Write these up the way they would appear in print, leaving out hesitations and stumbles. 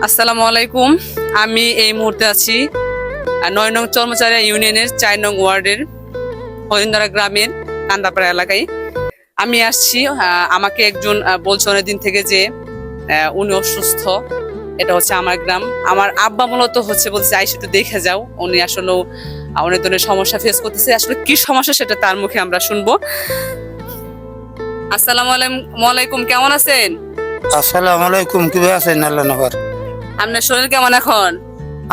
আসসালামু আলাইকুম। আমি এই মুহূর্তে আছি ৯ নং চর্মচারিয়া ইউনিয়নের ৪ নং ওয়ার্ডের হরিন্দরা গ্রামের কান্দাপাড়া এলাকায় আমি আসছি। আমাকে একজন বলছে অনেকদিন থেকে যে উনি অসুস্থ। এটা হচ্ছে আমার গ্রাম। আমার আব্বা মূলত হচ্ছে বলছে আইসা একটু দেখে যাও। উনি আসলে অনেক ধরনের সমস্যা ফেস করতেছে। আসলে কি সমস্যা সেটা তার মুখে আমরা শুনবো। আসসালামু আলাইকুম, কেমন আছেন? আসসালামু আলাইকুম। কিভাবে আছেন? আল্লাহ নগর। আপনার শরীর কেমন এখন?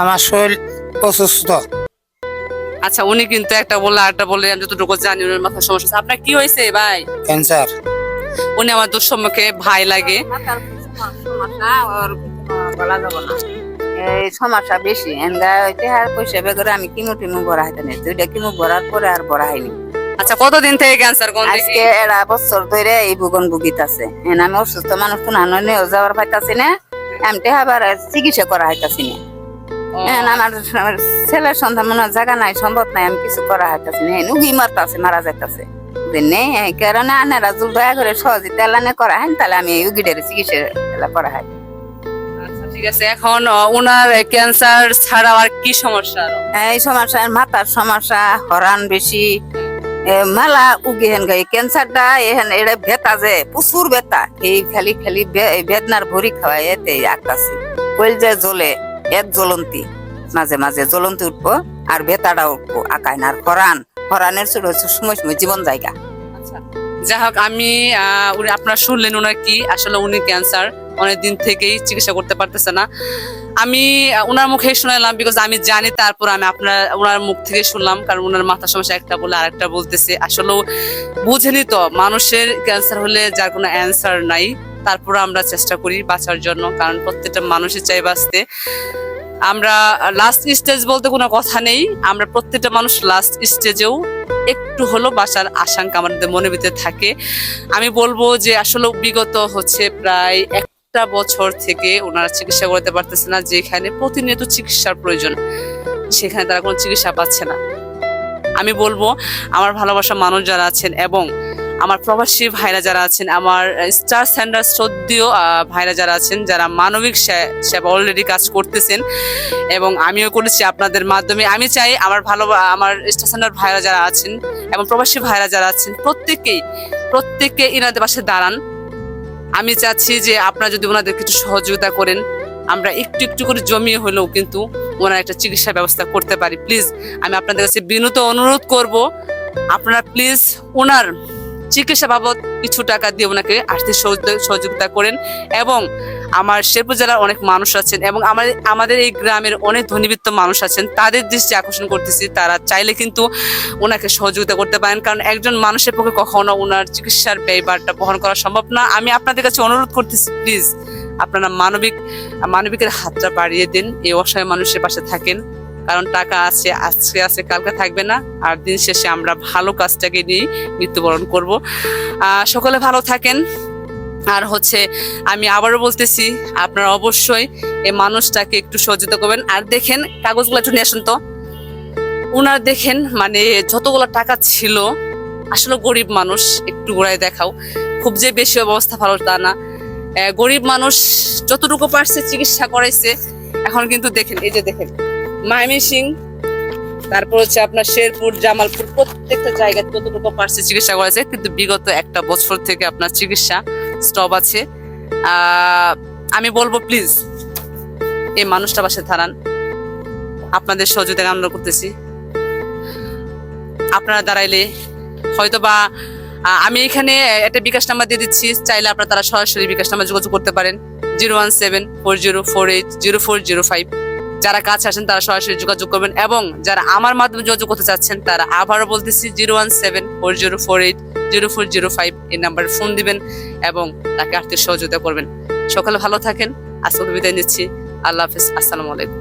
আমার শরীর অসুস্থ। আচ্ছা, উনি কিন্তু একটা বললে আরেকটা বললে, আমি যতটুকু জানি ওনার মাথার সমস্যা আছে। আপনার কি হয়েছে ভাই? ক্যান্সার। উনি আমার দুঃসম্মুখে ভাই লাগে। এই সমস্যা বেশি এনগা হইতে আর পয়সা বেগরে আমি কিমো টিমো ভরা হইতে নেই। দুইটা কিমো ভরার পরে আর ভরা হয়নি। আচ্ছা, কতদিন থেকে ক্যান্সার? কোন আজকে এরা বছর ধরে এই ভুগন ভুগিত আছে। আমি অসুস্থ মানুষ তো নানো নিয়ে যাওয়ার পাইতাছি না, এমটি আবার চিকিৎসা করা হইতাছি না। আমার ছেলের সন্তান মনে জায়গা নাই, সম্ভব নাই, আমি কিছু করা হইতাছি না। নুগি মারতাছে, মারা যাইতাছে। নেই এই কারণে আনারা জল দয়া করে সহজে তেলানে করা হয়, তাহলে আমি এই উগিডের চিকিৎসা করা হয়। আচ্ছা, ঠিক আছে। এখন ওনার ক্যান্সার ছাড়া আর কি সমস্যা? এই সমস্যা মাথার সমস্যা, হরান বেশি, মেলা উগি হেন গাই ক্যান্সারটা এহেন এটা ভেতা যে প্রচুর বেতা, এই খালি খালি বেদনার ভরি খাওয়াই এতে আকাশি কইল যে জ্বলে এক জ্বলন্তি, মাঝে মাঝে জ্বলন্তি উঠবো আর বেতাটা উঠবো আকায় না। আর হরানের ছোট সময় সময় জীবন জায়গা। আচ্ছা, যাই হোক, আমি আপনারা শুনলেন ওনার কি আসলে উনি ক্যান্সার অনেকদিন থেকেই চিকিৎসা করতে পারতেছে না। আমি ওনার মুখে শোনালাম, বিকজ আমি জানি। তারপর আমি ওনার মুখ থেকে শুনলাম, কারণ ওনার মাথার সমস্যা একটা বলে আরেকটা বলতেছে। আসলেও বুঝেনি তো, মানুষের ক্যান্সার হলে যার কোনো অ্যান্সার নাই, তারপর আমরা চেষ্টা করি বাঁচার জন্য, কারণ প্রত্যেকটা মানুষের চাই বাঁচতে। আমরা লাস্ট স্টেজ বলতে কোনো কথা নেই, আমরা প্রত্যেকটা মানুষ লাস্ট স্টেজেও একটু হলো বাঁচার আশঙ্কা আমাদের মনের ভিতরে থাকে। আমি বলবো যে আসলে বিগত হচ্ছে প্রায় একটা বছর থেকে ওনারা চিকিৎসা করতে পারতেছে না। যেখানে প্রতিনিয়ত চিকিৎসার প্রয়োজন, সেখানে তারা কোনো চিকিৎসা পাচ্ছে না। আমি বলবো আমার ভালোবাসা মানুষ যারা আছেন এবং আমার প্রবাসী ভাইরা যারা আছেন, আমার স্টার সেন্টার শ্রদ্ধেয় ভাইরা যারা আছেন, যারা মানবিক সেবা অলরেডি কাজ করতেছেন এবং আমিও করেছি আপনাদের মাধ্যমে। আমি চাই আমার স্টার সেন্টার ভাইরা যারা আছেন এবং প্রবাসী ভাইরা যারা আছেন, প্রত্যেককে ইনাদের পাশে দাঁড়ান। আমি চাচ্ছি যে আপনারা যদি ওনাদের কিছু সহযোগিতা করেন, আমরা একটু একটু করে জমিয়ে হলেও কিন্তু ওনার একটা চিকিৎসা ব্যবস্থা করতে পারি। প্লিজ, আমি আপনাদের কাছে বিনীত অনুরোধ করব, আপনারা প্লিজ ওনার চিকিৎসা বাবদ কিছু টাকা দিয়ে ওনাকে আর্থিক সহযোগিতা করেন। এবং আমার শেরপুর জেলার অনেক মানুষ আছেন এবং আমাদের এই গ্রামের অনেক ধনীবৃত্ত মানুষ আছেন, তাদের দৃষ্টি আকর্ষণ করতেছি, তারা চাইলে কিন্তু ওনাকে সহযোগিতা করতে পারেন, কারণ একজন মানুষের পক্ষে কখনো ওনার চিকিৎসার ব্যয়ভারটা বহন করা সম্ভব না। আমি আপনাদের কাছে অনুরোধ করতেছি, প্লিজ আপনারা মানবিকের হাতটা বাড়িয়ে দিন, এই অসহায় মানুষের পাশে থাকেন, কারণ টাকা আছে, আজকে আছে, কালকে থাকবে না। আর দিন শেষে আমরা ভালো কাজটাকে নিয়ে মৃত্যুবরণ করব। সকলে ভালো থাকেন। আর হচ্ছে আমি আবারও বলতেছি, আপনারা অবশ্যই এই মানুষটাকে একটু সহযোগিতা করবেন। আর দেখেন, কাগজগুলো একটু নিয়ে আসুন তো। উনার দেখেন মানে যতগুলো টাকা ছিল, আসলে গরিব মানুষ, একটু ঘোরায় দেখাও, খুব যে বেশি অবস্থা ভালো তা না। গরিব মানুষ যতটুকু পারছে চিকিৎসা করাইছে। এখন কিন্তু দেখেন, এই যে দেখেন ময়মনসিং, তারপর হচ্ছে আপনার শেরপুর, জামালপুর, প্রত্যেকটা জায়গায় কতটুকু পারছে চিকিৎসা করেছে, কিন্তু বিগত একটা বছর থেকে আপনার চিকিৎসা স্টপ আছে। আমি বলবো প্লিজ এই মানুষটা পাশে দাঁড়ান। আপনাদের সহযোগিতা কামনা করতেছি। আপনারা দাঁড়াইলে হয়তো বা আমি এখানে একটা বিকাশ নাম্বার দিয়ে দিচ্ছি, চাইলে আপনারা তারা সরাসরি বিকাশ নাম্বার যোগাযোগ করতে পারেন 01740480405। যারা কাছে আসেন তারা সরাসরি যোগাযোগ করবেন এবং যারা আমার মাধ্যমে যোগাযোগ করতে চাচ্ছেন তারা আবারও বলতেছি 01740480405 এই নাম্বারে ফোন দিবেন এবং তাকে আর্থিক সহযোগিতা করবেন। সকালে ভালো থাকেন। আজকে বিদায় নিচ্ছি। আল্লাহ হাফেজ। আসসালামু আলাইকুম।